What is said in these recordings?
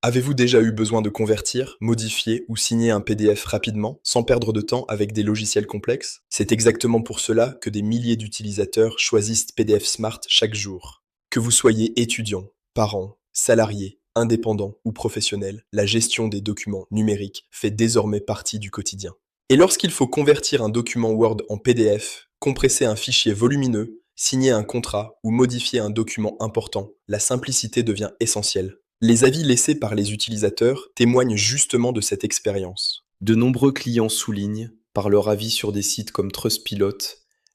Avez-vous déjà eu besoin de convertir, modifier ou signer un PDF rapidement, sans perdre de temps avec des logiciels complexes? C'est exactement pour cela que des milliers d'utilisateurs choisissent PDF Smart chaque jour. Que vous soyez étudiant, parent, salarié, indépendant ou professionnel, la gestion des documents numériques fait désormais partie du quotidien. Et lorsqu'il faut convertir un document Word en PDF, compresser un fichier volumineux, signer un contrat ou modifier un document important, la simplicité devient essentielle. Les avis laissés par les utilisateurs témoignent justement de cette expérience. De nombreux clients soulignent, par leur avis sur des sites comme Trustpilot,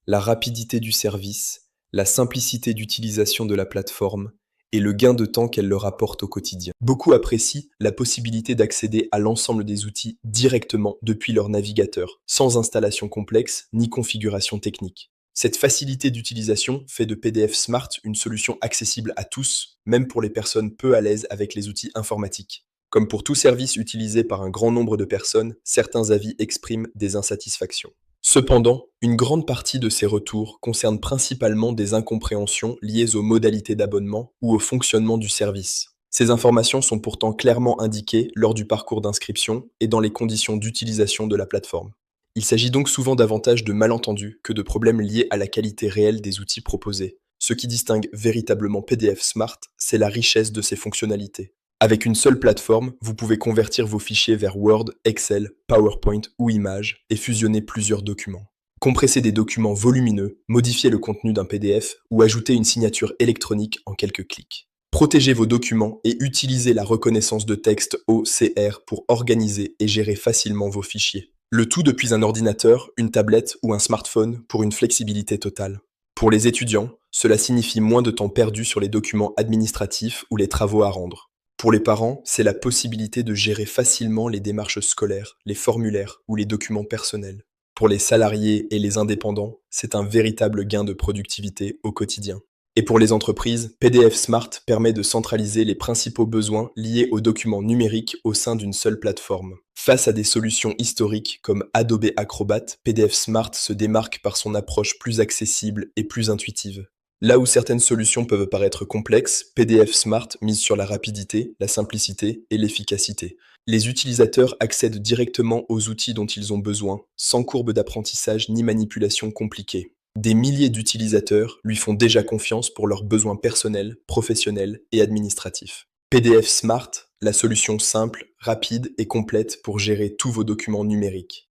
la rapidité du service, la simplicité d'utilisation de la plateforme et le gain de temps qu'elle leur apporte au quotidien. Beaucoup apprécient la possibilité d'accéder à l'ensemble des outils directement depuis leur navigateur, sans installation complexe ni configuration technique. Cette facilité d'utilisation fait de PDF Smart une solution accessible à tous, même pour les personnes peu à l'aise avec les outils informatiques. Comme pour tout service utilisé par un grand nombre de personnes, certains avis expriment des insatisfactions. Cependant, une grande partie de ces retours concerne principalement des incompréhensions liées aux modalités d'abonnement ou au fonctionnement du service. Ces informations sont pourtant clairement indiquées lors du parcours d'inscription et dans les conditions d'utilisation de la plateforme. Il s'agit donc souvent davantage de malentendus que de problèmes liés à la qualité réelle des outils proposés. Ce qui distingue véritablement PDF Smart, c'est la richesse de ses fonctionnalités. Avec une seule plateforme, vous pouvez convertir vos fichiers vers Word, Excel, PowerPoint ou images et fusionner plusieurs documents. Compresser des documents volumineux, modifier le contenu d'un PDF ou ajouter une signature électronique en quelques clics. Protégez vos documents et utilisez la reconnaissance de texte OCR pour organiser et gérer facilement vos fichiers. Le tout depuis un ordinateur, une tablette ou un smartphone pour une flexibilité totale. Pour les étudiants, cela signifie moins de temps perdu sur les documents administratifs ou les travaux à rendre. Pour les parents, c'est la possibilité de gérer facilement les démarches scolaires, les formulaires ou les documents personnels. Pour les salariés et les indépendants, c'est un véritable gain de productivité au quotidien. Et pour les entreprises, PDF Smart permet de centraliser les principaux besoins liés aux documents numériques au sein d'une seule plateforme. Face à des solutions historiques comme Adobe Acrobat, PDF Smart se démarque par son approche plus accessible et plus intuitive. Là où certaines solutions peuvent paraître complexes, PDF Smart mise sur la rapidité, la simplicité et l'efficacité. Les utilisateurs accèdent directement aux outils dont ils ont besoin, sans courbe d'apprentissage ni manipulation compliquée. Des milliers d'utilisateurs lui font déjà confiance pour leurs besoins personnels, professionnels et administratifs. PDF Smart, la solution simple, rapide et complète pour gérer tous vos documents numériques.